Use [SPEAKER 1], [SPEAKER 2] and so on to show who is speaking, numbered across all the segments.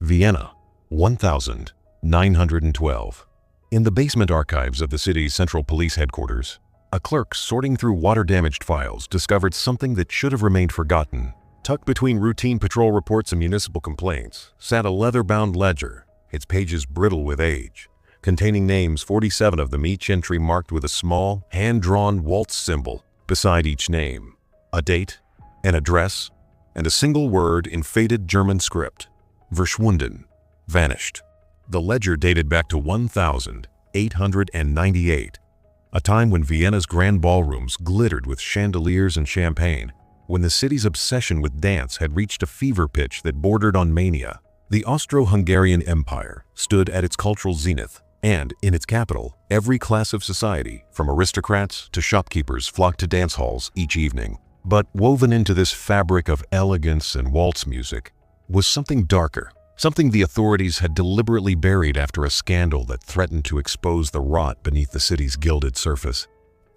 [SPEAKER 1] Vienna, 1912. In the basement archives of the city's central police headquarters, a clerk sorting through water-damaged files discovered something that should have remained forgotten. Tucked between routine patrol reports and municipal complaints sat a leather-bound ledger, its pages brittle with age, containing names, 47 of them, each entry marked with a small, hand-drawn waltz symbol beside each name, a date, an address, and a single word in faded German script: verschwunden, vanished. The ledger dated back to 1898, a time when Vienna's grand ballrooms glittered with chandeliers and champagne, when the city's obsession with dance had reached a fever pitch that bordered on mania. The Austro-Hungarian Empire stood at its cultural zenith, and in its capital, every class of society, from aristocrats to shopkeepers, flocked to dance halls each evening. But woven into this fabric of elegance and waltz music was something darker, something the authorities had deliberately buried after a scandal that threatened to expose the rot beneath the city's gilded surface.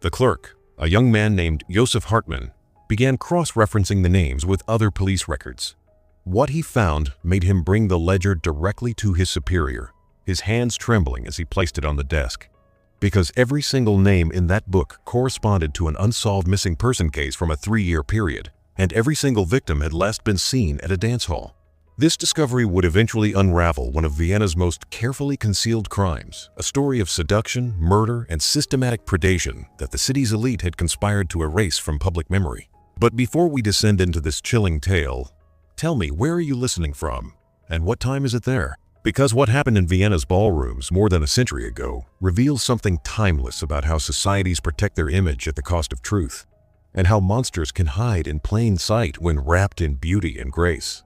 [SPEAKER 1] The clerk, a young man named Josef Hartmann, began cross-referencing the names with other police records. What he found made him bring the ledger directly to his superior, his hands trembling as he placed it on the desk. Because every single name in that book corresponded to an unsolved missing person case from a 3-year period, and every single victim had last been seen at a dance hall. This discovery would eventually unravel one of Vienna's most carefully concealed crimes, a story of seduction, murder, and systematic predation that the city's elite had conspired to erase from public memory. But before we descend into this chilling tale, tell me, where are you listening from, and what time is it there? Because what happened in Vienna's ballrooms more than a century ago reveals something timeless about how societies protect their image at the cost of truth, and how monsters can hide in plain sight when wrapped in beauty and grace.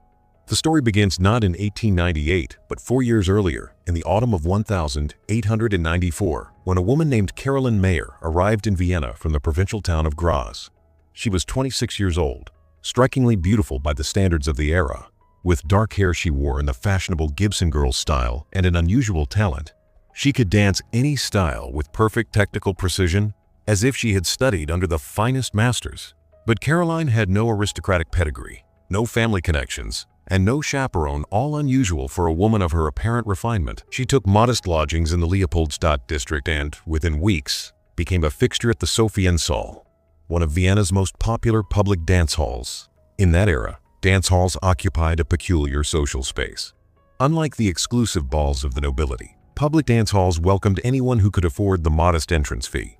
[SPEAKER 1] The story begins not in 1898, but 4 years earlier, in the autumn of 1894, when a woman named Karoline Mayer arrived in Vienna from the provincial town of Graz. She was 26 years old, strikingly beautiful by the standards of the era. With dark hair she wore in the fashionable Gibson girl style and an unusual talent. She could dance any style with perfect technical precision, as if she had studied under the finest masters. But Karoline had no aristocratic pedigree, no family connections, and no chaperone, all unusual for a woman of her apparent refinement. She took modest lodgings in the Leopoldstadt district and, within weeks, became a fixture at the Sophiensaal, one of Vienna's most popular public dance halls. In that era, dance halls occupied a peculiar social space. Unlike the exclusive balls of the nobility, public dance halls welcomed anyone who could afford the modest entrance fee.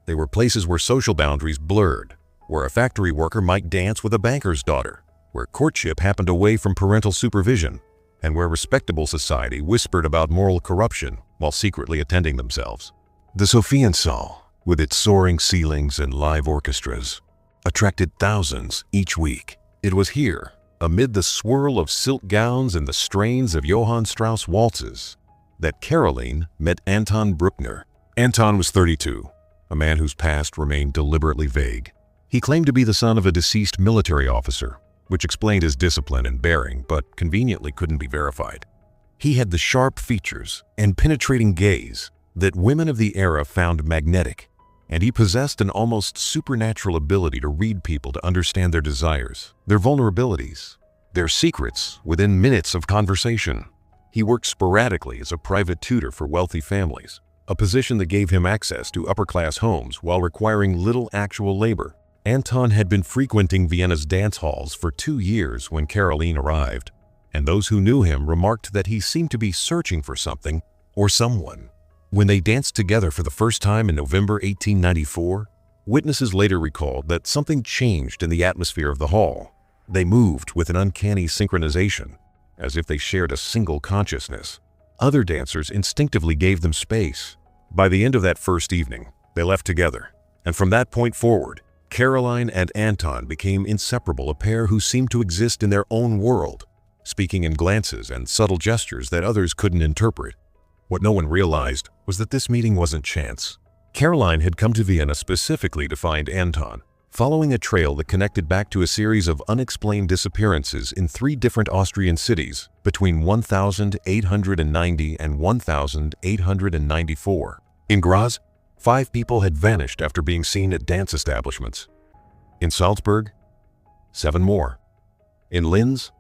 [SPEAKER 1] They were places where social boundaries blurred, where a factory worker might dance with a banker's daughter, where courtship happened away from parental supervision, and where respectable society whispered about moral corruption while secretly attending themselves. The Sophiensaal, with its soaring ceilings and live orchestras, attracted thousands each week. It was here, amid the swirl of silk gowns and the strains of Johann Strauss waltzes, that Karoline met Anton Brückner. Anton was 32, a man whose past remained deliberately vague. He claimed to be the son of a deceased military officer, which explained his discipline and bearing, but conveniently couldn't be verified. He had the sharp features and penetrating gaze that women of the era found magnetic, and he possessed an almost supernatural ability to read people, to understand their desires, their vulnerabilities, their secrets within minutes of conversation. He worked sporadically as a private tutor for wealthy families, a position that gave him access to upper-class homes while requiring little actual labor. Anton had been frequenting Vienna's dance halls for 2 years when Karoline arrived, and those who knew him remarked that he seemed to be searching for something or someone. When they danced together for the first time in November 1894, witnesses later recalled that something changed in the atmosphere of the hall. They moved with an uncanny synchronization, as if they shared a single consciousness. Other dancers instinctively gave them space. By the end of that first evening, they left together, and from that point forward, Karoline and Anton became inseparable, a pair who seemed to exist in their own world, speaking in glances and subtle gestures that others couldn't interpret. What no one realized was that this meeting wasn't chance. Karoline had come to Vienna specifically to find Anton, following a trail that connected back to a series of unexplained disappearances in 3 different Austrian cities between 1890 and 1894. In Graz, 5 people had vanished after being seen at dance establishments. In Salzburg, 7 more. In Linz,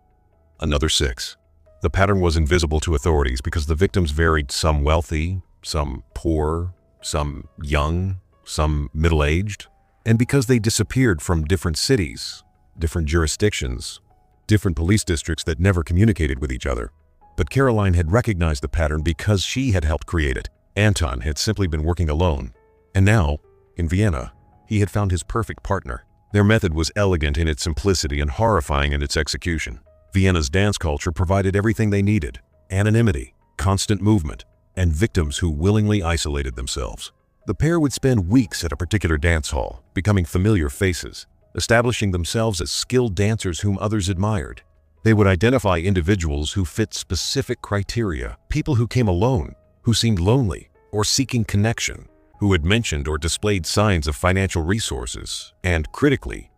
[SPEAKER 1] another 6. The pattern was invisible to authorities because the victims varied, some wealthy, some poor, some young, some middle-aged, and because they disappeared from different cities, different jurisdictions, different police districts that never communicated with each other. But Karoline had recognized the pattern because she had helped create it. Anton had simply been working alone. And now, in Vienna, he had found his perfect partner. Their method was elegant in its simplicity and horrifying in its execution. Vienna's dance culture provided everything they needed: anonymity, constant movement, and victims who willingly isolated themselves. The pair would spend weeks at a particular dance hall, becoming familiar faces, establishing themselves as skilled dancers whom others admired. They would identify individuals who fit specific criteria, people who came alone, who seemed lonely or seeking connection, who had mentioned or displayed signs of financial resources, and, critically,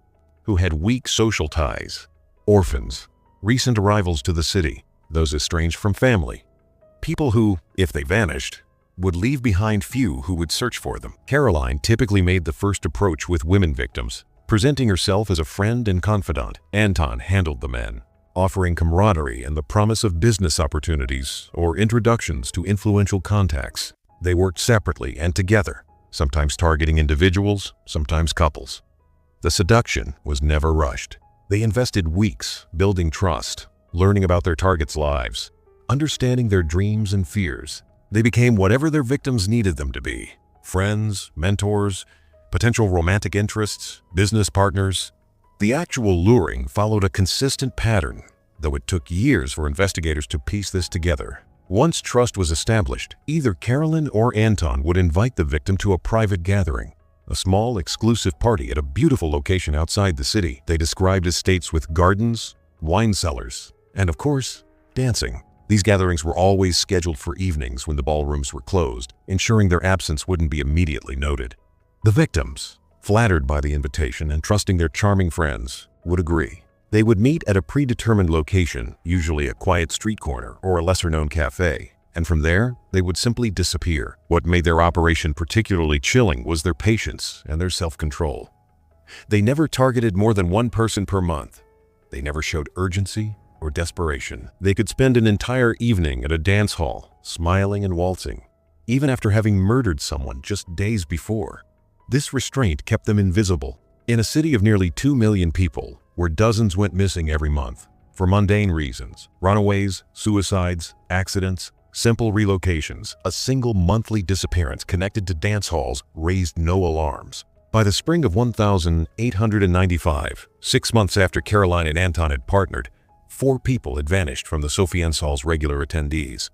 [SPEAKER 1] who had weak social ties: orphans, recent arrivals to the city, those estranged from family, people who, if they vanished, would leave behind few who would search for them. Karoline typically made the first approach with women victims, presenting herself as a friend and confidant. Anton handled the men, offering camaraderie and the promise of business opportunities or introductions to influential contacts. They worked separately and together, sometimes targeting individuals, sometimes couples. The seduction was never rushed. They invested weeks building trust, learning about their targets' lives, understanding their dreams and fears. They became whatever their victims needed them to be: friends, mentors, potential romantic interests, business partners. The actual luring followed a consistent pattern, though it took years for investigators to piece this together. Once trust was established, either Karoline or Anton would invite the victim to a private gathering, a small, exclusive party at a beautiful location outside the city. They described estates with gardens, wine cellars, and, of course, dancing. These gatherings were always scheduled for evenings when the ballrooms were closed, ensuring their absence wouldn't be immediately noted. The victims, flattered by the invitation and trusting their charming friends, would agree. They would meet at a predetermined location, usually a quiet street corner or a lesser-known cafe, and from there, they would simply disappear. What made their operation particularly chilling was their patience and their self-control. They never targeted more than one person per month. They never showed urgency or desperation. They could spend an entire evening at a dance hall, smiling and waltzing, even after having murdered someone just days before. This restraint kept them invisible. In a city of nearly 2 million people, where dozens went missing every month, for mundane reasons, runaways, suicides, accidents, simple relocations, a single monthly disappearance connected to dance halls raised no alarms. By the spring of 1895, 6 months after Karoline and Anton had partnered, 4 people had vanished from the Sofiensal's regular attendees.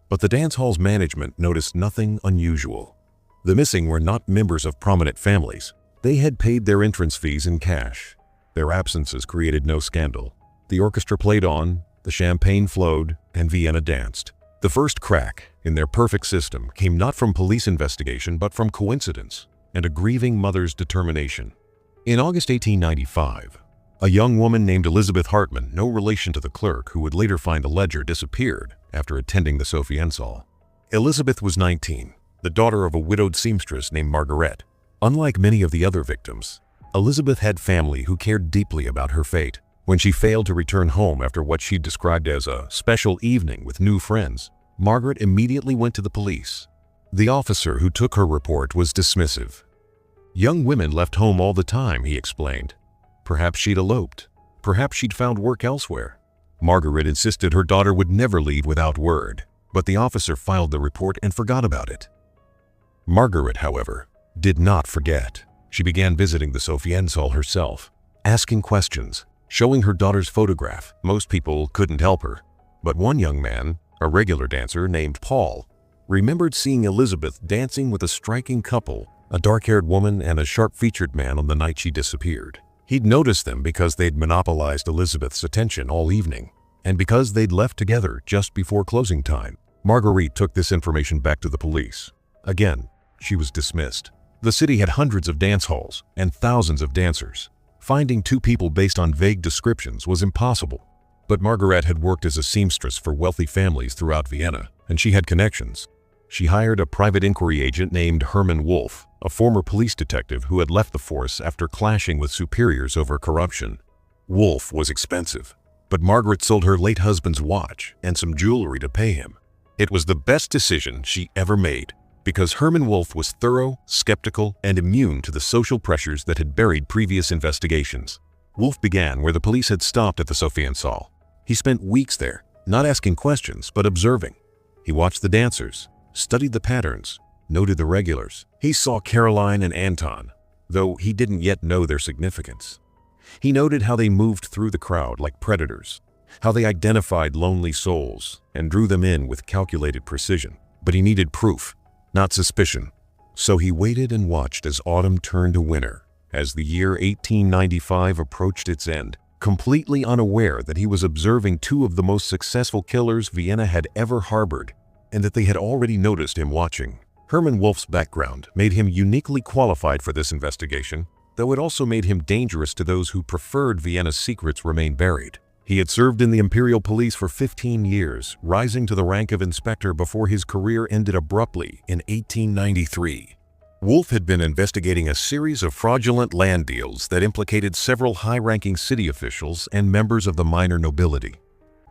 [SPEAKER 1] But the dance hall's management noticed nothing unusual. The missing were not members of prominent families. They had paid their entrance fees in cash. Their absences created no scandal. The orchestra played on, the champagne flowed, and Vienna danced. The first crack in their perfect system came not from police investigation but from coincidence and a grieving mother's determination. In August 1895, a young woman named Elizabeth Hartmann, no relation to the clerk who would later find the ledger, disappeared after attending the Sofiensal. Elizabeth was 19, the daughter of a widowed seamstress named Margaret. Unlike many of the other victims, Elizabeth had family who cared deeply about her fate. When she failed to return home after what she described as a special evening with new friends, Margaret immediately went to the police. The officer who took her report was dismissive. "Young women left home all the time," he explained. "Perhaps she'd eloped. Perhaps she'd found work elsewhere." Margaret insisted her daughter would never leave without word, but the officer filed the report and forgot about it. Margaret, however, did not forget. She began visiting the Sofiensal herself, asking questions, showing her daughter's photograph. Most people couldn't help her, but one young man, a regular dancer named Paul, remembered seeing Elizabeth dancing with a striking couple, a dark-haired woman and a sharp-featured man, on the night she disappeared. He'd noticed them because they'd monopolized Elizabeth's attention all evening, and because they'd left together just before closing time. Marguerite took this information back to the police. Again, she was dismissed. The city had hundreds of dance halls and thousands of dancers. Finding 2 people based on vague descriptions was impossible. But Margaret had worked as a seamstress for wealthy families throughout Vienna, and she had connections. She hired a private inquiry agent named Hermann, a former police detective who had left the force after clashing with superiors over corruption. Wolf was expensive, but Margaret sold her late husband's watch and some jewelry to pay him. It was the best decision she ever made, because Hermann Wolf was thorough, skeptical, and immune to the social pressures that had buried previous investigations. Wolf began where the police had stopped at the Sophiensaal. He spent weeks there, not asking questions, but observing. He watched the dancers, studied the patterns, noted the regulars. He saw Karoline and Anton, though he didn't yet know their significance. He noted how they moved through the crowd like predators, how they identified lonely souls and drew them in with calculated precision. But he needed proof, not suspicion. So he waited and watched as autumn turned to winter, as the year 1895 approached its end, completely unaware that he was observing two of the most successful killers Vienna had ever harbored, and that they had already noticed him watching. Hermann Wolf's background made him uniquely qualified for this investigation, though it also made him dangerous to those who preferred Vienna's secrets remain buried. He had served in the Imperial Police for 15 years, rising to the rank of inspector before his career ended abruptly in 1893. Wolf had been investigating a series of fraudulent land deals that implicated several high-ranking city officials and members of the minor nobility.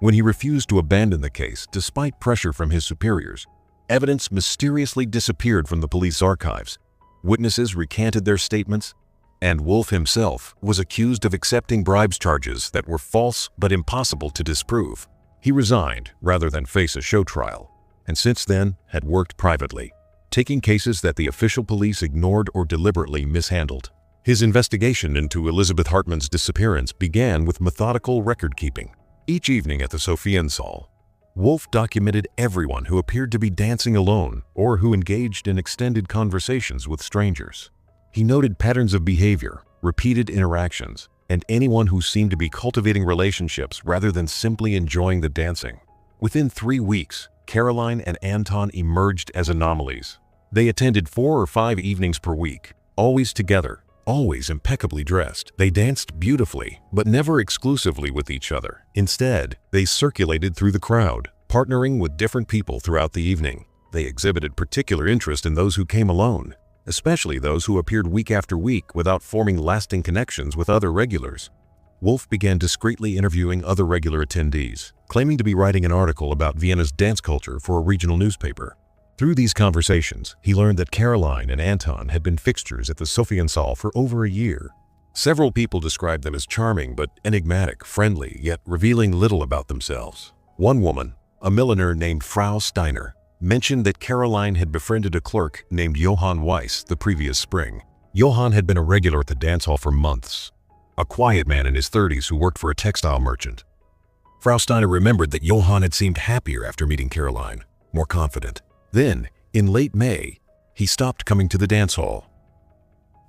[SPEAKER 1] When he refused to abandon the case despite pressure from his superiors, evidence mysteriously disappeared from the police archives. Witnesses recanted their statements, and Wolf himself was accused of accepting bribes charges that were false but impossible to disprove. He resigned rather than face a show trial, and since then had worked privately, taking cases that the official police ignored or deliberately mishandled. His investigation into Elizabeth Hartmann's disappearance began with methodical record-keeping. Each evening at the Sophiensaal, Wolf documented everyone who appeared to be dancing alone or who engaged in extended conversations with strangers. He noted patterns of behavior, repeated interactions, and anyone who seemed to be cultivating relationships rather than simply enjoying the dancing. Within 3 weeks, Karoline and Anton emerged as anomalies. They attended 4 or 5 evenings per week, always together, always impeccably dressed. They danced beautifully, but never exclusively with each other. Instead, they circulated through the crowd, partnering with different people throughout the evening. They exhibited particular interest in those who came alone, especially those who appeared week after week without forming lasting connections with other regulars. Wolf began discreetly interviewing other regular attendees, claiming to be writing an article about Vienna's dance culture for a regional newspaper. Through these conversations, he learned that Karoline and Anton had been fixtures at the Sophiensaal for over a year. Several people described them as charming but enigmatic, friendly, yet revealing little about themselves. One woman, a milliner named Frau Steiner, mentioned that Karoline had befriended a clerk named Johann Weiss the previous spring. Johann had been a regular at the dance hall for months, a quiet man in his 30s who worked for a textile merchant. Frau Steiner remembered that Johann had seemed happier after meeting Karoline, more confident. Then, in late May, he stopped coming to the dance hall.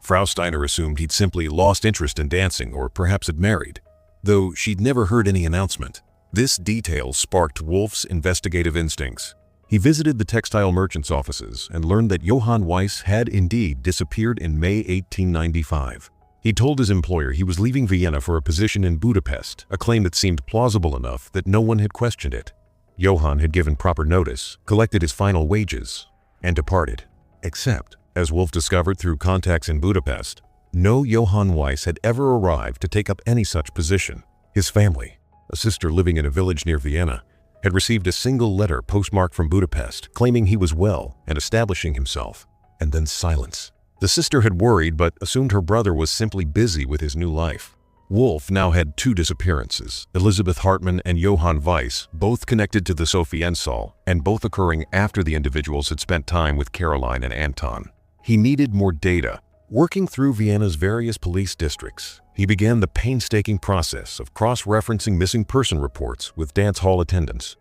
[SPEAKER 1] Frau Steiner assumed he'd simply lost interest in dancing or perhaps had married, though she'd never heard any announcement. This detail sparked Wolf's investigative instincts. He visited the textile merchants' offices and learned that Johann Weiss had indeed disappeared in May 1895. He told his employer he was leaving Vienna for a position in Budapest, a claim that seemed plausible enough that no one had questioned it. Johann had given proper notice, collected his final wages, and departed. Except, as Wolf discovered through contacts in Budapest, no Johann Weiss had ever arrived to take up any such position. His family, a sister living in a village near Vienna, had received a single letter postmarked from Budapest claiming he was well and establishing himself, and then silence. The sister had worried but assumed her brother was simply busy with his new life. Wolf now had 2 disappearances, Elizabeth Hartmann and Johann Weiss, both connected to the Sophiensaal and both occurring after the individuals had spent time with Karoline and Anton. He needed more data. Working through Vienna's various police districts, he began the painstaking process of cross-referencing missing person reports with dance hall attendants.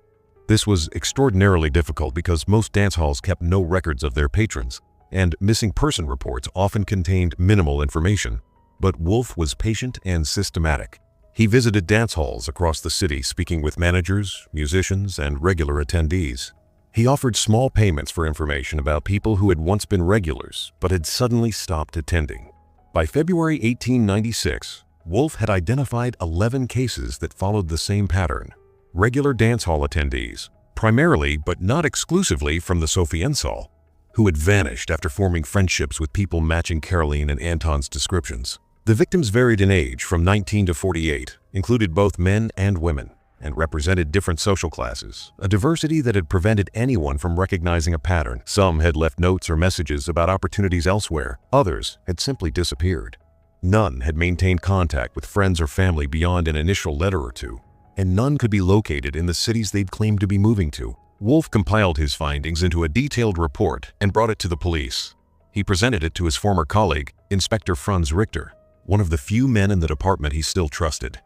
[SPEAKER 1] This was extraordinarily difficult because most dance halls kept no records of their patrons, and missing person reports often contained minimal information. But Wolf was patient and systematic. He visited dance halls across the city speaking with managers, musicians, and regular attendees. He offered small payments for information about people who had once been regulars but had suddenly stopped attending. By February 1896, Wolf had identified 11 cases that followed the same pattern. Regular dance hall attendees, primarily but not exclusively from the Sophiensaal, who had vanished after forming friendships with people matching Karoline and Anton's descriptions. The victims varied in age from 19 to 48, included both men and women, and represented different social classes, a diversity that had prevented anyone from recognizing a pattern. Some had left notes or messages about opportunities elsewhere. Others had simply disappeared. None had maintained contact with friends or family beyond an initial letter or two, and none could be located in the cities they'd claimed to be moving to. Wolf compiled his findings into a detailed report and brought it to the police. He presented it to his former colleague, Inspector Franz Richter, one of the few men in the department he still trusted.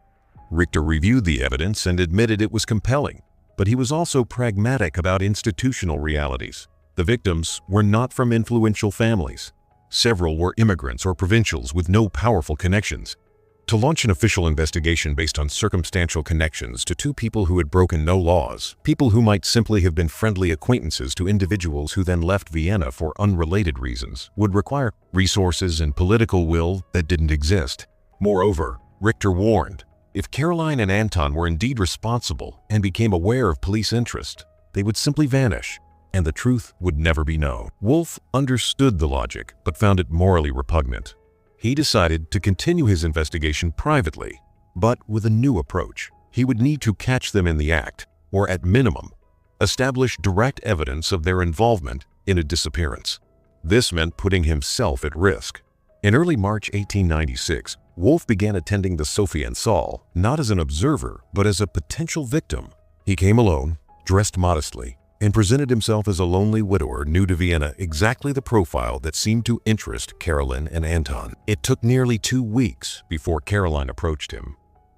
[SPEAKER 1] Richter reviewed the evidence and admitted it was compelling, but he was also pragmatic about institutional realities. The victims were not from influential families. Several were immigrants or provincials with no powerful connections. To launch an official investigation based on circumstantial connections to two people who had broken no laws, people who might simply have been friendly acquaintances to individuals who then left Vienna for unrelated reasons, would require resources and political will that didn't exist. Moreover, Richter warned, if Karoline and Anton were indeed responsible and became aware of police interest, they would simply vanish, and the truth would never be known. Wolf understood the logic, but found it morally repugnant. He decided to continue his investigation privately, but with a new approach. He would need to catch them in the act, or at minimum, establish direct evidence of their involvement in a disappearance. This meant putting himself at risk. In early March 1896, Wolf began attending the Sophia Saal, not as an observer, but as a potential victim. He came alone, dressed modestly, and presented himself as a lonely widower new to Vienna, exactly the profile that seemed to interest Karoline and Anton. It took nearly 2 weeks before Karoline approached him.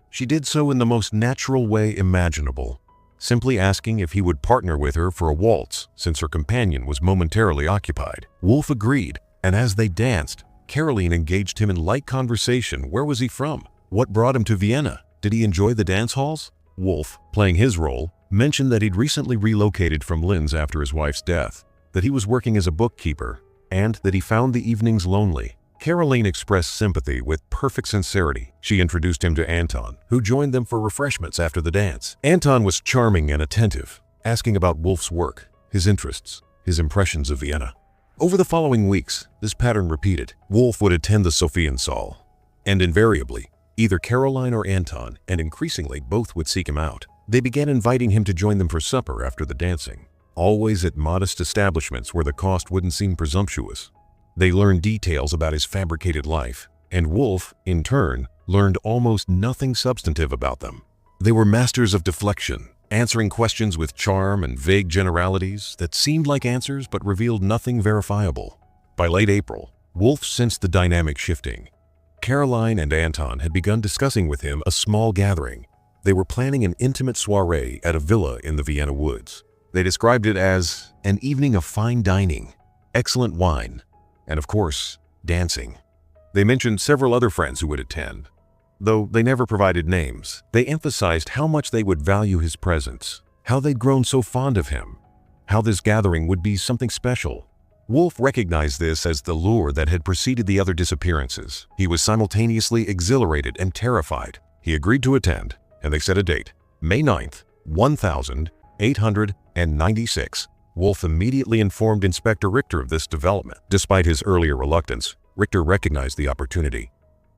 [SPEAKER 1] She did so in the most natural way imaginable, simply asking if he would partner with her for a waltz since her companion was momentarily occupied. Wolf agreed, and as they danced, Karoline engaged him in light conversation. Where was he from? What brought him to Vienna? Did he enjoy the dance halls? Wolf, playing his role, mentioned that he'd recently relocated from Linz after his wife's death, that he was working as a bookkeeper, and that he found the evenings lonely. Karoline expressed sympathy with perfect sincerity. She introduced him to Anton, who joined them for refreshments after the dance. Anton was charming and attentive, asking about Wolf's work, his interests, his impressions of Vienna. Over the following weeks, this pattern repeated. Wolf would attend the Sophiensaal, and invariably, either Karoline or Anton, and increasingly both would seek him out. They began inviting him to join them for supper after the dancing, always at modest establishments where the cost wouldn't seem presumptuous. They learned details about his fabricated life, and Wolf, in turn, learned almost nothing substantive about them. They were masters of deflection, answering questions with charm and vague generalities that seemed like answers but revealed nothing verifiable. By late April, Wolf sensed the dynamic shifting. Karoline and Anton had begun discussing with him a small gathering. They were planning an intimate soiree at a villa in the Vienna Woods. They described it as an evening of fine dining, excellent wine, and of course, dancing. They mentioned several other friends who would attend. Though they never provided names, they emphasized how much they would value his presence, how they'd grown so fond of him, how this gathering would be something special. Wolf recognized this as the lure that had preceded the other disappearances. He was simultaneously exhilarated and terrified. He agreed to attend, and they set a date, May 9th, 1896. Wolf immediately informed Inspector Richter of this development. Despite his earlier reluctance, Richter recognized the opportunity.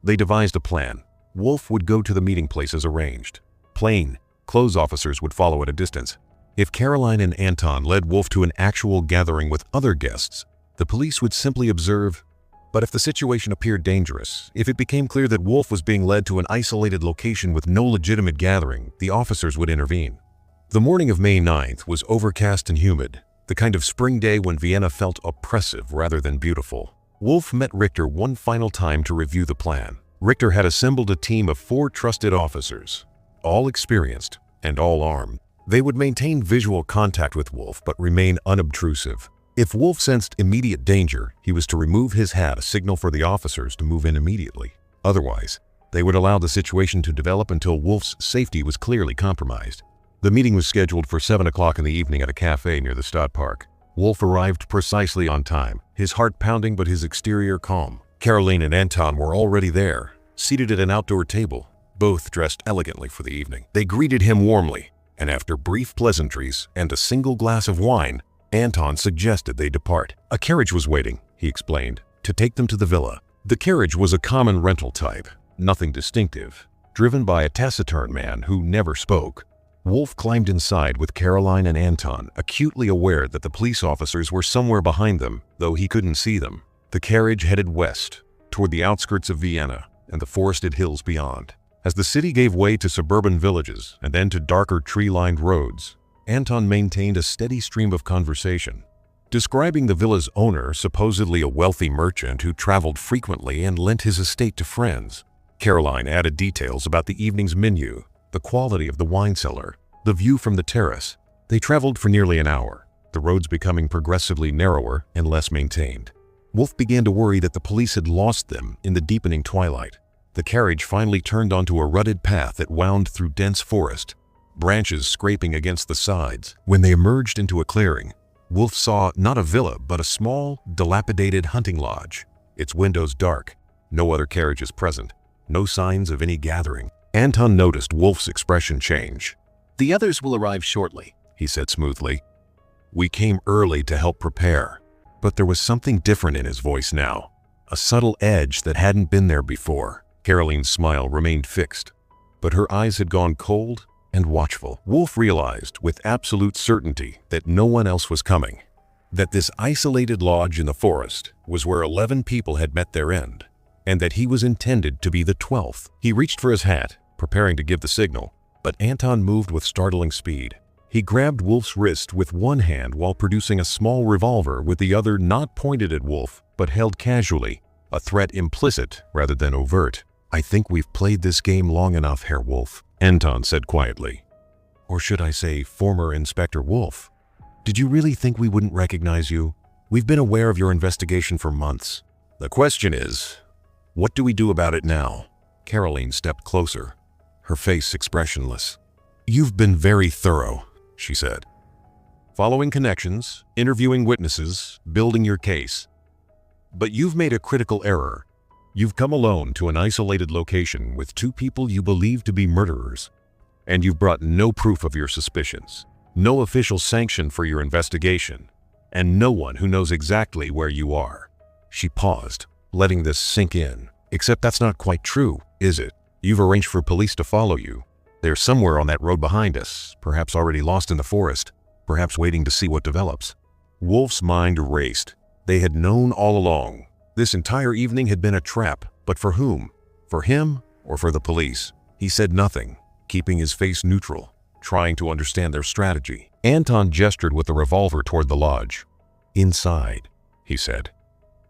[SPEAKER 1] They devised a plan. Wolf would go to the meeting place as arranged. Plain clothes officers would follow at a distance. If Karoline and Anton led Wolf to an actual gathering with other guests, the police would simply observe. But if the situation appeared dangerous, if it became clear that Wolf was being led to an isolated location with no legitimate gathering, the officers would intervene. The morning of May 9th was overcast and humid, the kind of spring day when Vienna felt oppressive rather than beautiful. Wolf met Richter one final time to review the plan. Richter had assembled a team of 4 trusted officers, all experienced and all armed. They would maintain visual contact with Wolf but remain unobtrusive. If Wolf sensed immediate danger, he was to remove his hat, a signal for the officers to move in immediately. Otherwise, they would allow the situation to develop until Wolf's safety was clearly compromised. The meeting was scheduled for 7 o'clock in the evening at a cafe near the Stadtpark. Wolf arrived precisely on time, his heart pounding but his exterior calm. Karoline and Anton were already there, seated at an outdoor table, both dressed elegantly for the evening. They greeted him warmly, and after brief pleasantries and a single glass of wine, Anton suggested they depart. A carriage was waiting, he explained, to take them to the villa. The carriage was a common rental type, nothing distinctive. driven by a taciturn man who never spoke. Wolf climbed inside with Karoline and Anton, acutely aware that the police officers were somewhere behind them, though he couldn't see them. The carriage headed west, toward the outskirts of Vienna and the forested hills beyond. As the city gave way to suburban villages and then to darker tree-lined roads, Anton maintained a steady stream of conversation. Describing the villa's owner, supposedly a wealthy merchant who traveled frequently and lent his estate to friends, Karoline added details about the evening's menu, the quality of the wine cellar, the view from the terrace. They traveled for nearly an hour, the roads becoming progressively narrower and less maintained. Wolf began to worry that the police had lost them in the deepening twilight. The carriage finally turned onto a rutted path that wound through dense forest, branches scraping against the sides. When they emerged into a clearing, Wolf saw not a villa but a small, dilapidated hunting lodge, its windows dark, no other carriages present, no signs of any gathering. Anton noticed Wolf's expression change.
[SPEAKER 2] "The others will arrive shortly,"
[SPEAKER 1] he said smoothly. "We came early to help prepare." But there was something different in his voice now, a subtle edge that hadn't been there before. Karoline's smile remained fixed, but her eyes had gone cold and watchful. Wolf realized with absolute certainty that no one else was coming, that this isolated lodge in the forest was where 11 people had met their end, and that he was intended to be the 12th. He reached for his hat, preparing to give the signal, but Anton moved with startling speed. He grabbed Wolf's wrist with one hand while producing a small revolver with the other not pointed at Wolf, but held casually, a threat implicit rather than overt. "I think we've played this game long enough, Herr Wolf," Anton said quietly. "Or should I say, former Inspector Wolf? Did you really think we wouldn't recognize you? We've been aware of your investigation for months. The question is, what do we do about it now?" Karoline stepped closer, her face expressionless. "You've been very thorough," she said. "Following connections, interviewing witnesses, building your case. But you've made a critical error. You've come alone to an isolated location with 2 people you believe to be murderers, and you've brought no proof of your suspicions, no official sanction for your investigation, and no one who knows exactly where you are." She paused, letting this sink in. "Except that's not quite true, is it? You've arranged for police to follow you. They're somewhere on that road behind us, perhaps already lost in the forest, perhaps waiting to see what develops." Wolf's mind raced. They had known all along. This entire evening had been a trap, but for whom? For him or for the police? He said nothing, keeping his face neutral, trying to understand their strategy. Anton gestured with the revolver toward the lodge. "Inside," he said.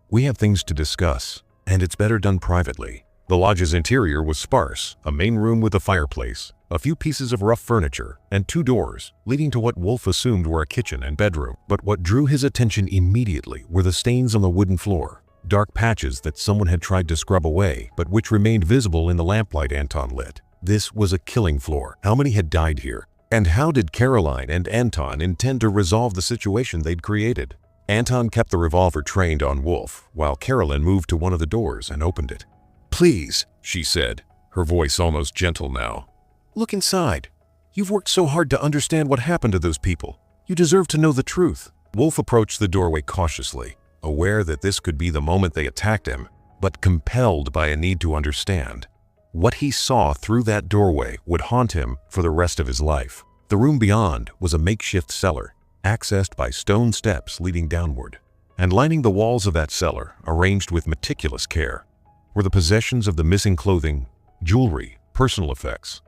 [SPEAKER 1] "We have things to discuss, and it's better done privately." The lodge's interior was sparse, a main room with a fireplace, a few pieces of rough furniture, and 2 doors, leading to what Wolf assumed were a kitchen and bedroom. But what drew his attention immediately were the stains on the wooden floor, dark patches that someone had tried to scrub away, but which remained visible in the lamplight Anton lit. This was a killing floor. How many had died here? And how did Karoline and Anton intend to resolve the situation they'd created? Anton kept the revolver trained on Wolf, while Karoline moved to one of the doors and opened it. "Please," she said, her voice almost gentle now. "Look inside. You've worked so hard to understand what happened to those people. You deserve to know the truth." Wolf approached the doorway cautiously, aware that this could be the moment they attacked him, but compelled by a need to understand. What he saw through that doorway would haunt him for the rest of his life. The room beyond was a makeshift cellar, accessed by stone steps leading downward. And lining the walls of that cellar, arranged with meticulous care, were the possessions of the missing clothing, jewelry, personal effects,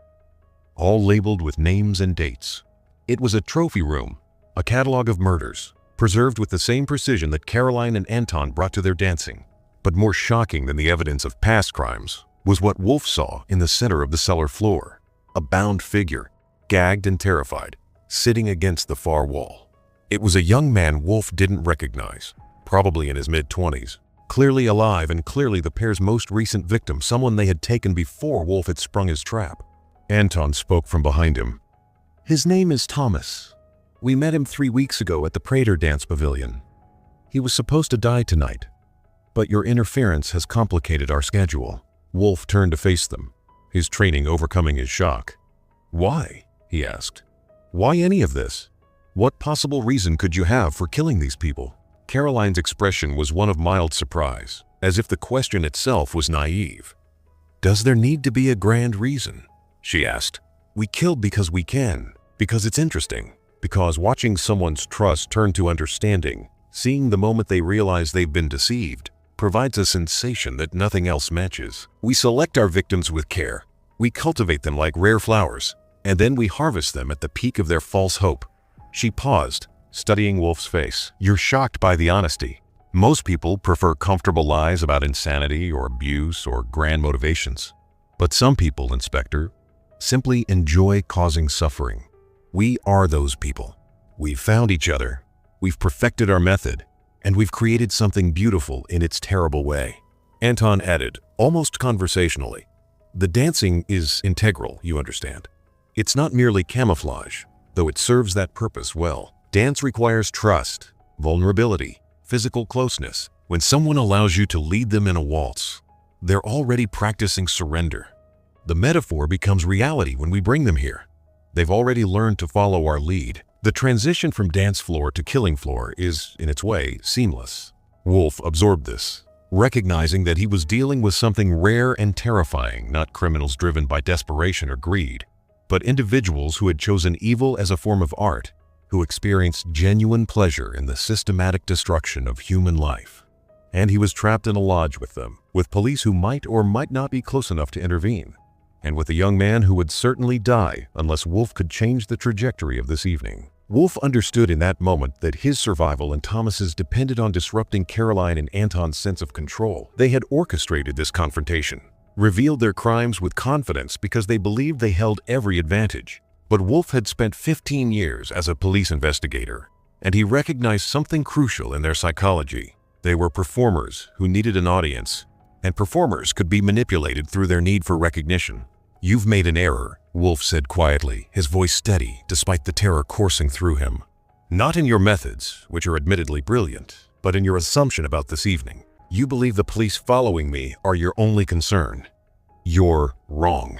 [SPEAKER 1] all labeled with names and dates. It was a trophy room, a catalog of murders, preserved with the same precision that Karoline and Anton brought to their dancing. But more shocking than the evidence of past crimes was what Wolf saw in the center of the cellar floor. A bound figure, gagged and terrified, sitting against the far wall. It was a young man Wolf didn't recognize, probably in his mid-20s, clearly alive and clearly the pair's most recent victim, someone they had taken before Wolf had sprung his trap. Anton spoke from behind him. "His name is Thomas. We met him 3 weeks ago at the Prater Dance Pavilion. He was supposed to die tonight, but your interference has complicated our schedule." Wolf turned to face them, his training overcoming his shock. "Why?" he asked. "Why any of this? What possible reason could you have for killing these people?" Karoline's expression was one of mild surprise, as if the question itself was naive. "Does there need to be a grand reason?" she asked. "We kill because we can, because it's interesting, because watching someone's trust turn to understanding, seeing the moment they realize they've been deceived, provides a sensation that nothing else matches. We select our victims with care. We cultivate them like rare flowers, and then we harvest them at the peak of their false hope." She paused, studying Wolf's face. "You're shocked by the honesty. Most people prefer comfortable lies about insanity or abuse or grand motivations. But some people, Inspector, simply enjoy causing suffering. We are those people. We've found each other, we've perfected our method, and we've created something beautiful in its terrible way." Anton added, almost conversationally, "The dancing is integral, you understand. It's not merely camouflage, though it serves that purpose well. Dance requires trust, vulnerability, physical closeness. When someone allows you to lead them in a waltz, they're already practicing surrender. The metaphor becomes reality when we bring them here. They've already learned to follow our lead. The transition from dance floor to killing floor is, in its way, seamless." Wolf absorbed this, recognizing that he was dealing with something rare and terrifying, not criminals driven by desperation or greed, but individuals who had chosen evil as a form of art, who experienced genuine pleasure in the systematic destruction of human life. And he was trapped in a lodge with them, with police who might or might not be close enough to intervene, and with a young man who would certainly die unless Wolf could change the trajectory of this evening. Wolf understood in that moment that his survival and Thomas's depended on disrupting Karoline and Anton's sense of control. They had orchestrated this confrontation, revealed their crimes with confidence because they believed they held every advantage. But Wolf had spent 15 years as a police investigator, and he recognized something crucial in their psychology. They were performers who needed an audience, and performers could be manipulated through their need for recognition. "You've made an error," Wolf said quietly, his voice steady despite the terror coursing through him. "Not in your methods, which are admittedly brilliant, but in your assumption about this evening. You believe the police following me are your only concern. You're wrong."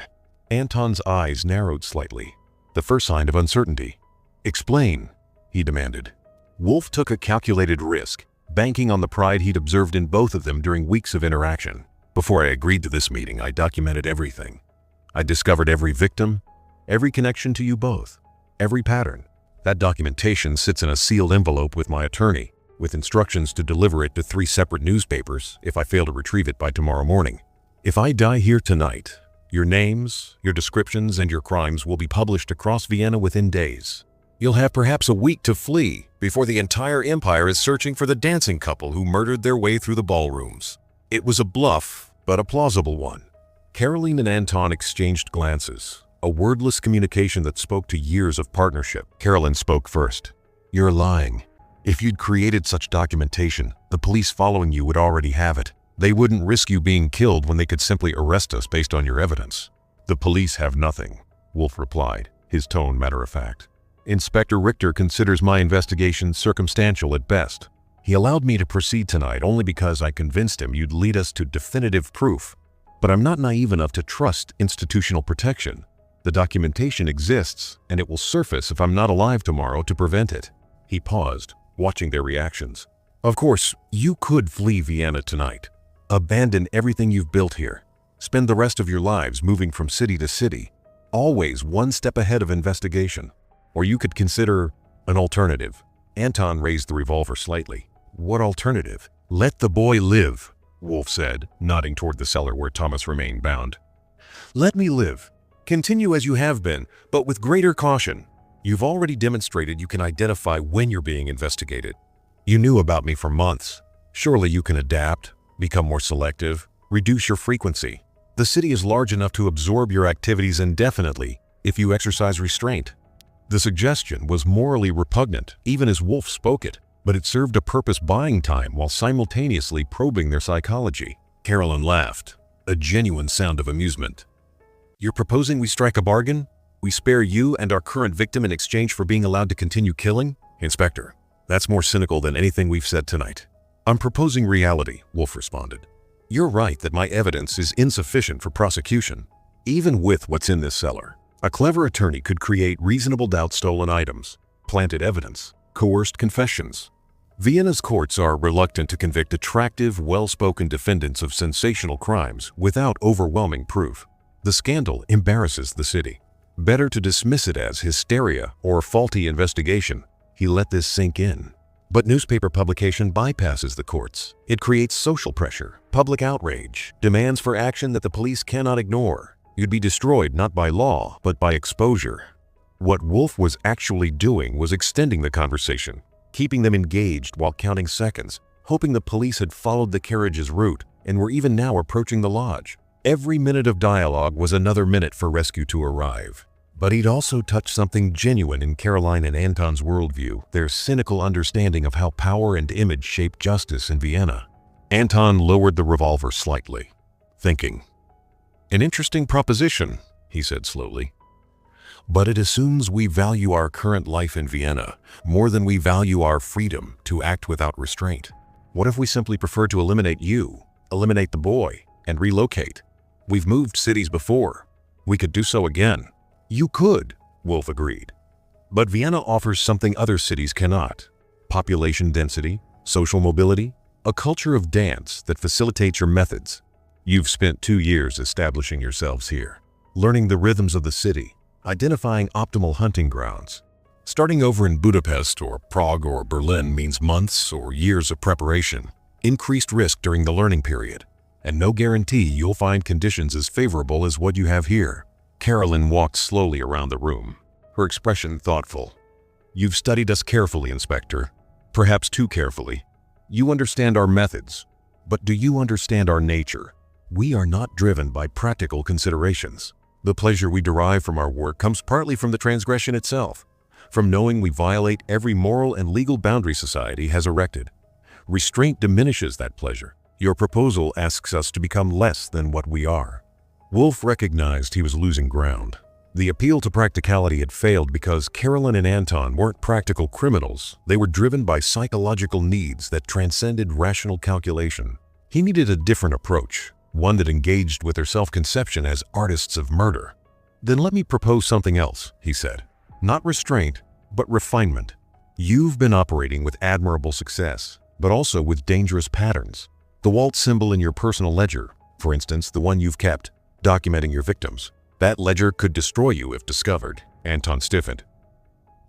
[SPEAKER 1] Anton's eyes narrowed slightly, the first sign of uncertainty. "Explain," he demanded. Wolf took a calculated risk, banking on the pride he'd observed in both of them during weeks of interaction. "Before I agreed to this meeting, I documented everything. I discovered every victim, every connection to you both, every pattern. That documentation sits in a sealed envelope with my attorney, with instructions to deliver it to 3 separate newspapers if I fail to retrieve it by tomorrow morning. If I die here tonight, your names, your descriptions, and your crimes will be published across Vienna within days. You'll have perhaps a week to flee before the entire empire is searching for the dancing couple who murdered their way through the ballrooms." It was a bluff, but a plausible one. Karoline and Anton exchanged glances, a wordless communication that spoke to years of partnership. Karoline spoke first. "You're lying. If you'd created such documentation, the police following you would already have it. They wouldn't risk you being killed when they could simply arrest us based on your evidence." "The police have nothing," Wolf replied, his tone matter-of-fact. "Inspector Richter considers my investigation circumstantial at best. He allowed me to proceed tonight only because I convinced him you'd lead us to definitive proof. But I'm not naive enough to trust institutional protection. The documentation exists, and it will surface if I'm not alive tomorrow to prevent it." He paused, watching their reactions. "Of course, you could flee Vienna tonight. Abandon everything you've built here. Spend the rest of your lives moving from city to city, always one step ahead of investigation. Or you could consider an alternative." Anton raised the revolver slightly. "What alternative?" "Let the boy live," Wolf said, nodding toward the cellar where Thomas remained bound. "Let me live. Continue as you have been, but with greater caution. You've already demonstrated you can identify when you're being investigated. You knew about me for months. Surely you can adapt, become more selective, reduce your frequency. The city is large enough to absorb your activities indefinitely if you exercise restraint." The suggestion was morally repugnant, even as Wolf spoke it, but it served a purpose buying time while simultaneously probing their psychology. Karoline laughed, a genuine sound of amusement. "You're proposing we strike a bargain? We spare you and our current victim in exchange for being allowed to continue killing? Inspector, that's more cynical than anything we've said tonight." "I'm proposing reality," Wolf responded. "You're right that my evidence is insufficient for prosecution. Even with what's in this cellar, a clever attorney could create reasonable doubt stolen items, planted evidence, coerced confessions. Vienna's courts are reluctant to convict attractive, well-spoken defendants of sensational crimes without overwhelming proof. The scandal embarrasses the city. Better to dismiss it as hysteria or faulty investigation. He let this sink in. But newspaper publication bypasses the courts. It creates social pressure, public outrage, demands for action that the police cannot ignore. You'd be destroyed not by law, but by exposure. What Wolf was actually doing was extending the conversation, keeping them engaged while counting seconds, hoping the police had followed the carriage's route and were even now approaching the lodge. Every minute of dialogue was another minute for rescue to arrive. But he'd also touched something genuine in Karoline and Anton's worldview, their cynical understanding of how power and image shape justice in Vienna. Anton lowered the revolver slightly, thinking. "An interesting proposition," he said slowly. "But it assumes we value our current life in Vienna more than we value our freedom to act without restraint. What if we simply prefer to eliminate you, eliminate the boy, and relocate? We've moved cities before. We could do so again." "You could," Wolf agreed. "But Vienna offers something other cities cannot. Population density, social mobility, a culture of dance that facilitates your methods. You've spent 2 years establishing yourselves here, learning the rhythms of the city, identifying optimal hunting grounds. Starting over in Budapest or Prague or Berlin means months or years of preparation, increased risk during the learning period, and no guarantee you'll find conditions as favorable as what you have here." Karoline walked slowly around the room, her expression thoughtful. "You've studied us carefully, Inspector. Perhaps too carefully. You understand our methods, but do you understand our nature? We are not driven by practical considerations. The pleasure we derive from our work comes partly from the transgression itself, from knowing we violate every moral and legal boundary society has erected. Restraint diminishes that pleasure. Your proposal asks us to become less than what we are." Wolf recognized he was losing ground. The appeal to practicality had failed because Karoline and Anton weren't practical criminals. They were driven by psychological needs that transcended rational calculation. He needed a different approach, one that engaged with their self-conception as artists of murder. "Then let me propose something else," he said. "Not restraint, but refinement. You've been operating with admirable success, but also with dangerous patterns. The waltz symbol in your personal ledger, for instance, the one you've kept, documenting your victims. That ledger could destroy you if discovered." Anton stiffened.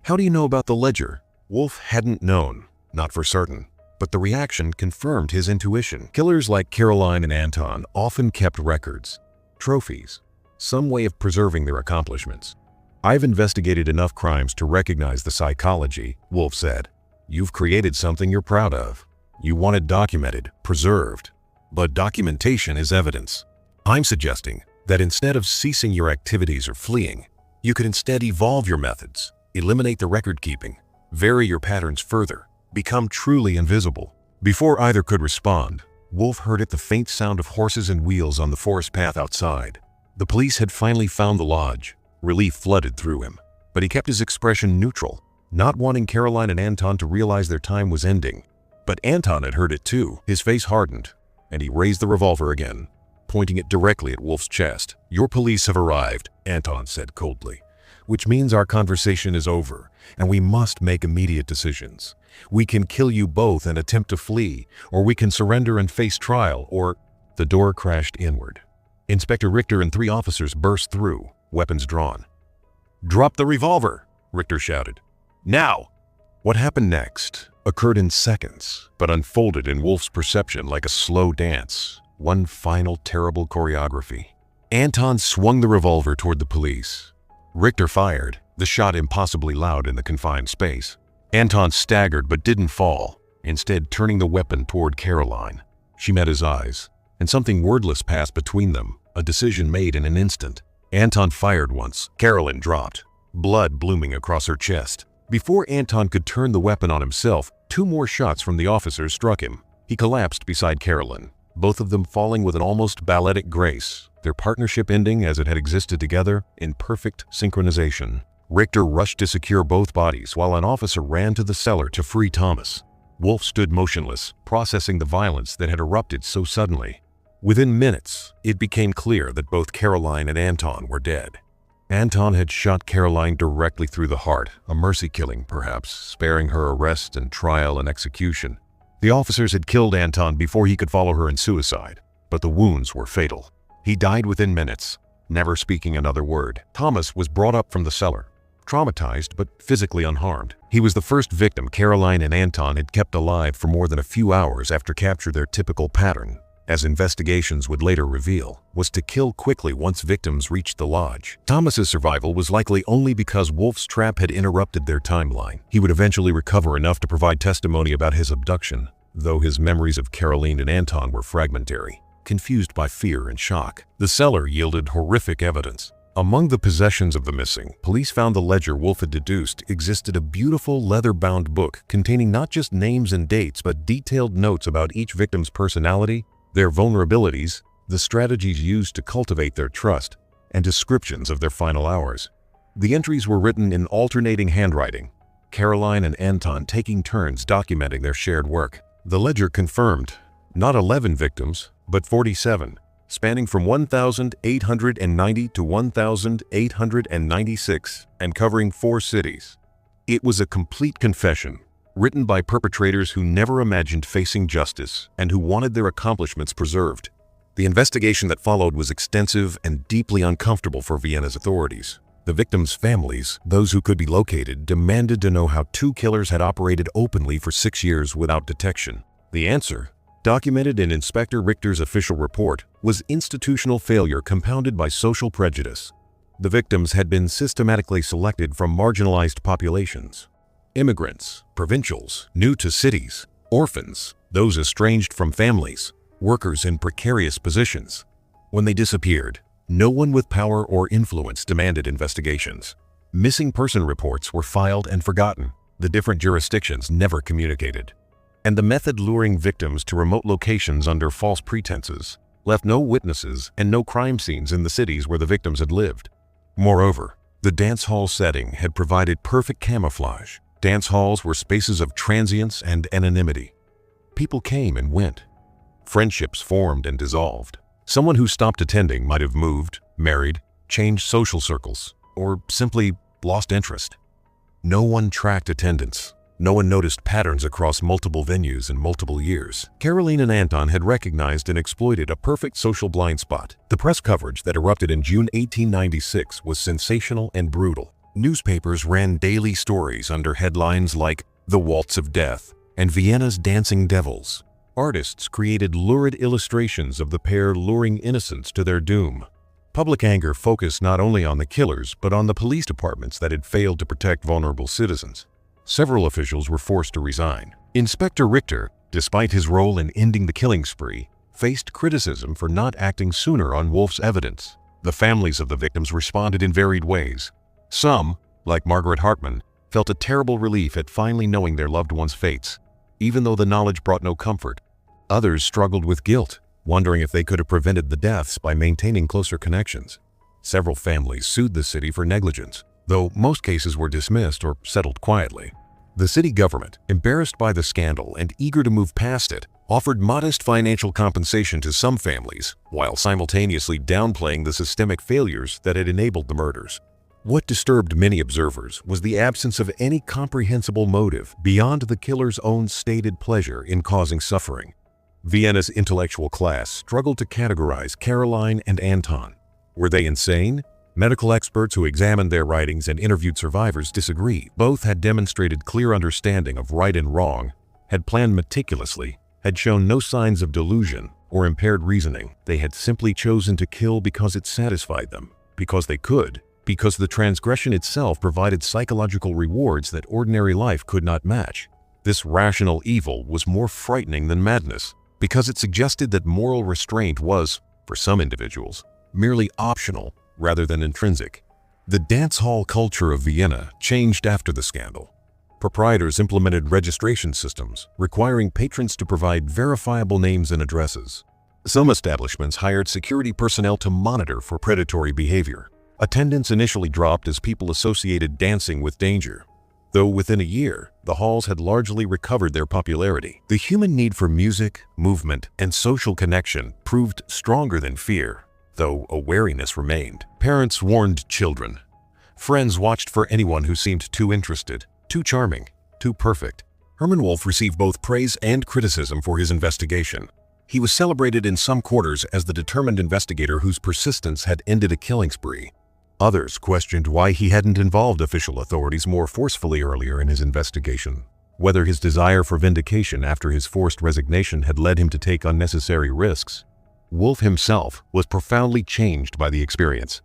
[SPEAKER 1] "How do you know about the ledger?" Wolf hadn't known, not for certain, but the reaction confirmed his intuition. Killers like Karoline and Anton often kept records, trophies, some way of preserving their accomplishments. "I've investigated enough crimes to recognize the psychology," Wolf said. "You've created something you're proud of. You want it documented, preserved. But documentation is evidence. I'm suggesting that instead of ceasing your activities or fleeing, you could instead evolve your methods, eliminate the record-keeping, vary your patterns further, become truly invisible." Before either could respond, Wolf heard the faint sound of horses and wheels on the forest path outside. The police had finally found the lodge. Relief flooded through him, but he kept his expression neutral, not wanting Karoline and Anton to realize their time was ending. But Anton had heard it too. His face hardened, and he raised the revolver again, pointing it directly at Wolf's chest. "Your police have arrived," Anton said coldly, "which means our conversation is over, and we must make immediate decisions. We can kill you both and attempt to flee, or we can surrender and face trial, or—" The door crashed inward. Inspector Richter and 3 officers burst through, weapons drawn. "Drop the revolver!" Richter shouted. "Now!" What happened next occurred in seconds, but unfolded in Wolf's perception like a slow dance. One final terrible choreography. Anton swung the revolver toward the police. Richter fired, the shot impossibly loud in the confined space. Anton staggered but didn't fall, instead turning the weapon toward Karoline. She met his eyes, and something wordless passed between them, a decision made in an instant. Anton fired once. Karoline dropped, blood blooming across her chest. Before Anton could turn the weapon on himself, 2 more shots from the officers struck him. He collapsed beside Karoline, both of them falling with an almost balletic grace, their partnership ending as it had existed together in perfect synchronization. Richter rushed to secure both bodies while an officer ran to the cellar to free Thomas. Wolf stood motionless, processing the violence that had erupted so suddenly. Within minutes, it became clear that both Karoline and Anton were dead. Anton had shot Karoline directly through the heart, a mercy killing perhaps, sparing her arrest and trial and execution. The officers had killed Anton before he could follow her in suicide, but the wounds were fatal. He died within minutes, never speaking another word. Thomas was brought up from the cellar, traumatized but physically unharmed. He was the first victim Karoline and Anton had kept alive for more than a few hours after capture. Their typical pattern, as investigations would later reveal, was to kill quickly once victims reached the lodge. Thomas's survival was likely only because Wolf's trap had interrupted their timeline. He would eventually recover enough to provide testimony about his abduction, though his memories of Karoline and Anton were fragmentary, confused by fear and shock. The cellar yielded horrific evidence. Among the possessions of the missing, police found the ledger Wolf had deduced existed a beautiful leather-bound book containing not just names and dates but detailed notes about each victim's personality, their vulnerabilities, the strategies used to cultivate their trust, and descriptions of their final hours. The entries were written in alternating handwriting, Karoline and Anton taking turns documenting their shared work. The ledger confirmed not 11 victims, but 47, spanning from 1,890 to 1,896 and covering 4 cities. It was a complete confession, written by perpetrators who never imagined facing justice and who wanted their accomplishments preserved. The investigation that followed was extensive and deeply uncomfortable for Vienna's authorities. The victims' families, those who could be located, demanded to know how 2 killers had operated openly for 6 years without detection. The answer, documented in Inspector Richter's official report, was institutional failure compounded by social prejudice. The victims had been systematically selected from marginalized populations. Immigrants, provincials, new to cities, orphans, those estranged from families, workers in precarious positions. When they disappeared, no one with power or influence demanded investigations. Missing person reports were filed and forgotten. The different jurisdictions never communicated. And the method luring victims to remote locations under false pretenses left no witnesses and no crime scenes in the cities where the victims had lived. Moreover, the dance hall setting had provided perfect camouflage. Dance halls were spaces of transience and anonymity. People came and went. Friendships formed and dissolved. Someone who stopped attending might have moved, married, changed social circles, or simply lost interest. No one tracked attendance. No one noticed patterns across multiple venues and multiple years. Karoline and Anton had recognized and exploited a perfect social blind spot. The press coverage that erupted in June 1896 was sensational and brutal. Newspapers ran daily stories under headlines like "The Waltz of Death" and "Vienna's Dancing Devils." Artists created lurid illustrations of the pair luring innocents to their doom. Public anger focused not only on the killers but on the police departments that had failed to protect vulnerable citizens. Several officials were forced to resign. Inspector Richter, despite his role in ending the killing spree, faced criticism for not acting sooner on Wolf's evidence. The families of the victims responded in varied ways. Some, like Margaret Hartmann, felt a terrible relief at finally knowing their loved ones' fates, even though the knowledge brought no comfort. Others struggled with guilt, wondering if they could have prevented the deaths by maintaining closer connections. Several families sued the city for negligence, though most cases were dismissed or settled quietly. The city government, embarrassed by the scandal and eager to move past it, offered modest financial compensation to some families, while simultaneously downplaying the systemic failures that had enabled the murders. What disturbed many observers was the absence of any comprehensible motive beyond the killer's own stated pleasure in causing suffering. Vienna's intellectual class struggled to categorize Karoline and Anton. Were they insane? Medical experts who examined their writings and interviewed survivors disagree. Both had demonstrated clear understanding of right and wrong, had planned meticulously, had shown no signs of delusion or impaired reasoning. They had simply chosen to kill because it satisfied them, because they could, because the transgression itself provided psychological rewards that ordinary life could not match. This rational evil was more frightening than madness, because it suggested that moral restraint was, for some individuals, merely optional rather than intrinsic. The dance hall culture of Vienna changed after the scandal. Proprietors implemented registration systems, requiring patrons to provide verifiable names and addresses. Some establishments hired security personnel to monitor for predatory behavior. Attendance initially dropped as people associated dancing with danger. Though within a year, the halls had largely recovered their popularity. The human need for music, movement, and social connection proved stronger than fear, though a wariness remained. Parents warned children, Friends watched for anyone who seemed too interested, too charming, too perfect. Hermann Wolf received both praise and criticism for his investigation. He was celebrated in some quarters as the determined investigator whose persistence had ended a killing spree. Others questioned why he hadn't involved official authorities more forcefully earlier in his investigation, whether his desire for vindication after his forced resignation had led him to take unnecessary risks. Wolf himself was profoundly changed by the experience.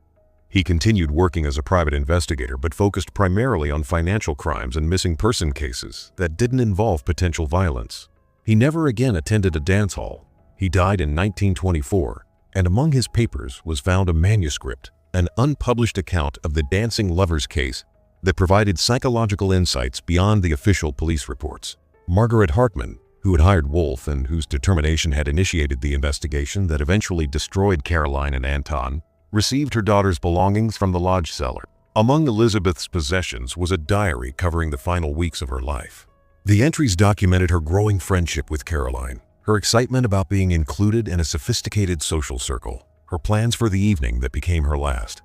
[SPEAKER 1] He continued working as a private investigator but focused primarily on financial crimes and missing person cases that didn't involve potential violence. He never again attended a dance hall. He died in 1924, and among his papers was found a manuscript, an unpublished account of the dancing lovers case that provided psychological insights beyond the official police reports. Margaret Hartmann, who had hired Wolf and whose determination had initiated the investigation that eventually destroyed Karoline and Anton, received her daughter's belongings from the lodge cellar. Among Elizabeth's possessions was a diary covering the final weeks of her life. The entries documented her growing friendship with Karoline, her excitement about being included in a sophisticated social circle, her plans for the evening that became her last.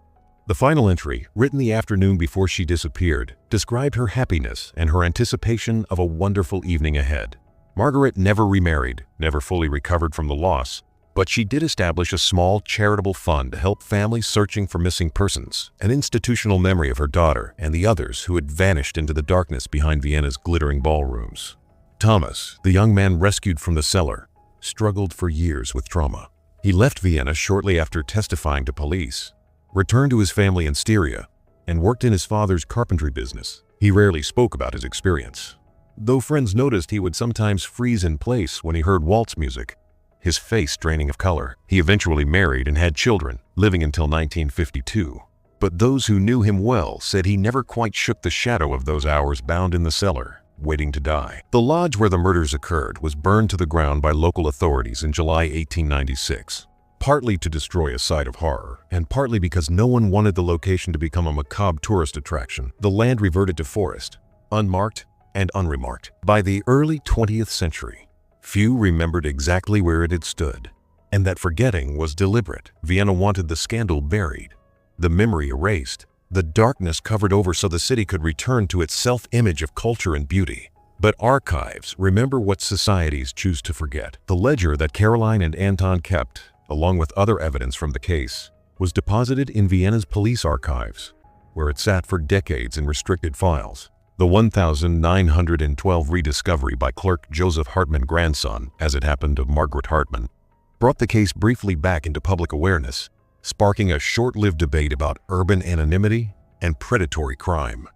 [SPEAKER 1] The final entry, written the afternoon before she disappeared, described her happiness and her anticipation of a wonderful evening ahead. Margaret never remarried, never fully recovered from the loss, but she did establish a small charitable fund to help families searching for missing persons, an institutional memory of her daughter and the others who had vanished into the darkness behind Vienna's glittering ballrooms. Thomas, the young man rescued from the cellar, struggled for years with trauma. He left Vienna shortly after testifying to police, returned to his family in Styria, and worked in his father's carpentry business. He rarely spoke about his experience, though friends noticed he would sometimes freeze in place when he heard waltz music, his face draining of color. He eventually married and had children, living until 1952. But those who knew him well said he never quite shook the shadow of those hours bound in the cellar, waiting to die. The lodge where the murders occurred was burned to the ground by local authorities in July 1896, partly to destroy a site of horror, and partly because no one wanted the location to become a macabre tourist attraction. The land reverted to forest, unmarked and unremarked. By the early 20th century, few remembered exactly where it had stood, and that forgetting was deliberate. Vienna wanted the scandal buried, the memory erased, the darkness covered over so the city could return to its self-image of culture and beauty. But archives remember what societies choose to forget. The ledger that Karoline and Anton kept, along with other evidence from the case, was deposited in Vienna's police archives, where it sat for decades in restricted files. The 1912 rediscovery by clerk Joseph Hartmann, grandson, as it happened, of Margaret Hartmann, brought the case briefly back into public awareness, sparking a short-lived debate about urban anonymity and predatory crime.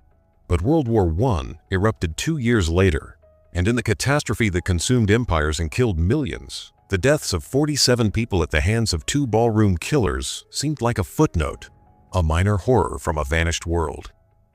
[SPEAKER 1] But World War I erupted 2 years later, and in the catastrophe that consumed empires and killed millions, the deaths of 47 people at the hands of 2 ballroom killers seemed like a footnote, a minor horror from a vanished world.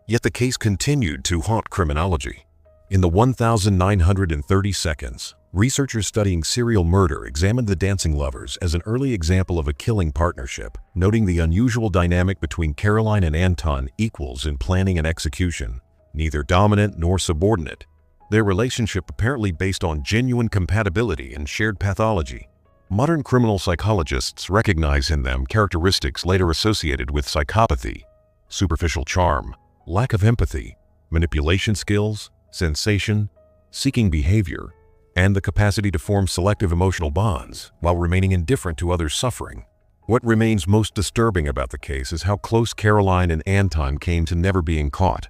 [SPEAKER 1] Yet the case continued to haunt criminology. In the 1930 seconds, researchers studying serial murder examined the dancing lovers as an early example of a killing partnership, noting the unusual dynamic between Karoline and Anton, equals in planning and execution, neither dominant nor subordinate. Their relationship apparently based on genuine compatibility and shared pathology. Modern criminal psychologists recognize in them characteristics later associated with psychopathy: superficial charm, lack of empathy, manipulation skills, sensation, seeking behavior, and the capacity to form selective emotional bonds while remaining indifferent to others' suffering. What remains most disturbing about the case is how close Karoline and Anton came to never being caught.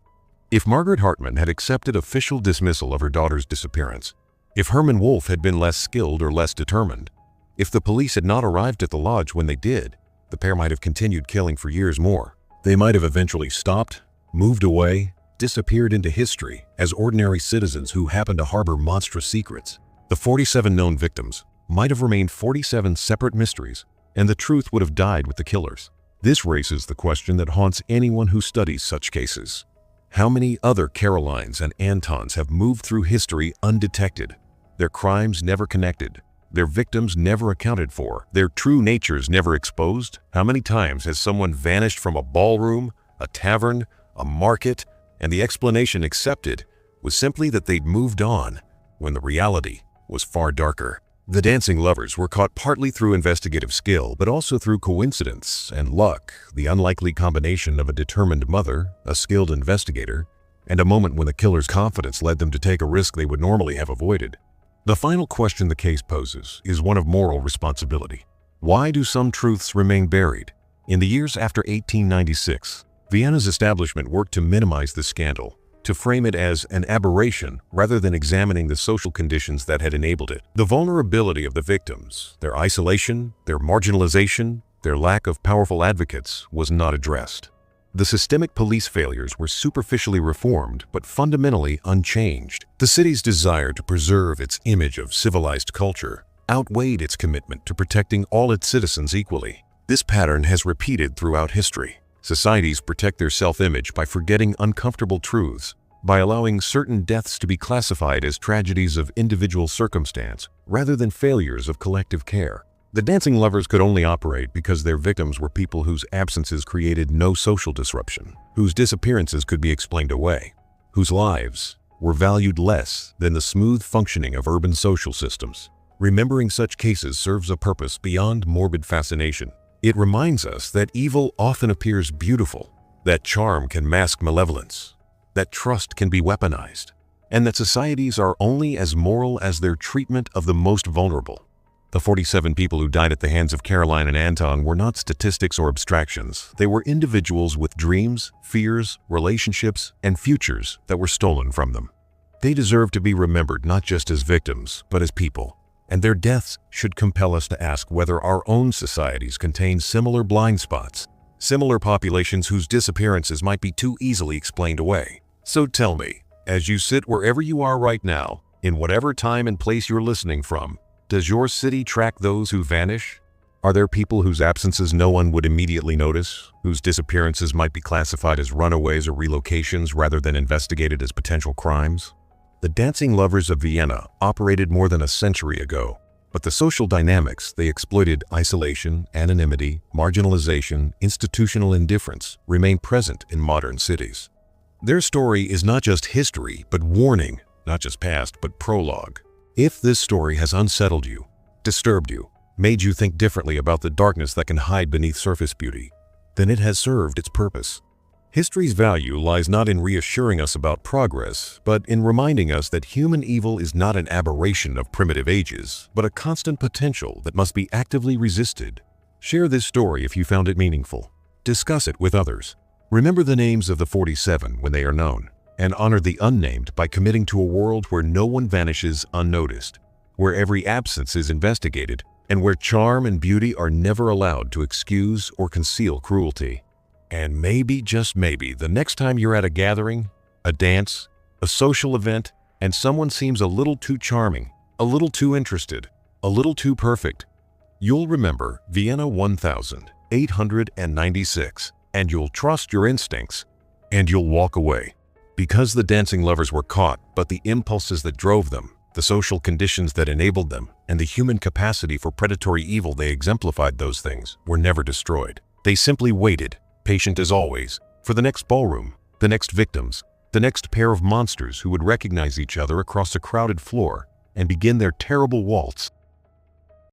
[SPEAKER 1] If Margaret Hartmann had accepted official dismissal of her daughter's disappearance, if Hermann Wolf had been less skilled or less determined, if the police had not arrived at the lodge when they did, the pair might have continued killing for years more. They might have eventually stopped, moved away, disappeared into history as ordinary citizens who happened to harbor monstrous secrets. The 47 known victims might have remained 47 separate mysteries, and the truth would have died with the killers. This raises the question that haunts anyone who studies such cases. How many other Karolines and Antons have moved through history undetected, their crimes never connected, their victims never accounted for, their true natures never exposed? How many times has someone vanished from a ballroom, a tavern, a market, and the explanation accepted was simply that they'd moved on, when the reality was far darker? The dancing lovers were caught partly through investigative skill, but also through coincidence and luck, the unlikely combination of a determined mother, a skilled investigator, and a moment when the killer's confidence led them to take a risk they would normally have avoided. The final question the case poses is one of moral responsibility. Why do some truths remain buried? In the years after 1896, Vienna's establishment worked to minimize the scandal, to frame it as an aberration rather than examining the social conditions that had enabled it. The vulnerability of the victims, their isolation, their marginalization, their lack of powerful advocates was not addressed. The systemic police failures were superficially reformed but fundamentally unchanged. The city's desire to preserve its image of civilized culture outweighed its commitment to protecting all its citizens equally. This pattern has repeated throughout history. Societies protect their self-image by forgetting uncomfortable truths, by allowing certain deaths to be classified as tragedies of individual circumstance rather than failures of collective care. The dancing lovers could only operate because their victims were people whose absences created no social disruption, whose disappearances could be explained away, whose lives were valued less than the smooth functioning of urban social systems. Remembering such cases serves a purpose beyond morbid fascination. It reminds us that evil often appears beautiful, that charm can mask malevolence, that trust can be weaponized, and that societies are only as moral as their treatment of the most vulnerable. The 47 people who died at the hands of Karoline and Anton were not statistics or abstractions. They were individuals with dreams, fears, relationships, and futures that were stolen from them. They deserve to be remembered not just as victims, but as people. And their deaths should compel us to ask whether our own societies contain similar blind spots, similar populations whose disappearances might be too easily explained away. So tell me, as you sit wherever you are right now, in whatever time and place you're listening from, does your city track those who vanish? Are there people whose absences no one would immediately notice, whose disappearances might be classified as runaways or relocations rather than investigated as potential crimes? The dancing lovers of Vienna operated more than a century ago, but the social dynamics they exploited, isolation, anonymity, marginalization, institutional indifference, remain present in modern cities. Their story is not just history, but warning, not just past, but prologue. If this story has unsettled you, disturbed you, made you think differently about the darkness that can hide beneath surface beauty, then it has served its purpose. History's value lies not in reassuring us about progress, but in reminding us that human evil is not an aberration of primitive ages, but a constant potential that must be actively resisted. Share this story if you found it meaningful. Discuss it with others. Remember the names of the 47 when they are known, and honor the unnamed by committing to a world where no one vanishes unnoticed, where every absence is investigated, and where charm and beauty are never allowed to excuse or conceal cruelty. And maybe, just maybe, the next time you're at a gathering, a dance, a social event, and someone seems a little too charming, a little too interested, a little too perfect, you'll remember Vienna 1896, and you'll trust your instincts, and you'll walk away. Because the dancing lovers were caught, but the impulses that drove them, the social conditions that enabled them, and the human capacity for predatory evil they exemplified, those things were never destroyed. They simply waited, patient as always, for the next ballroom, the next victims, the next pair of monsters who would recognize each other across a crowded floor and begin their terrible waltz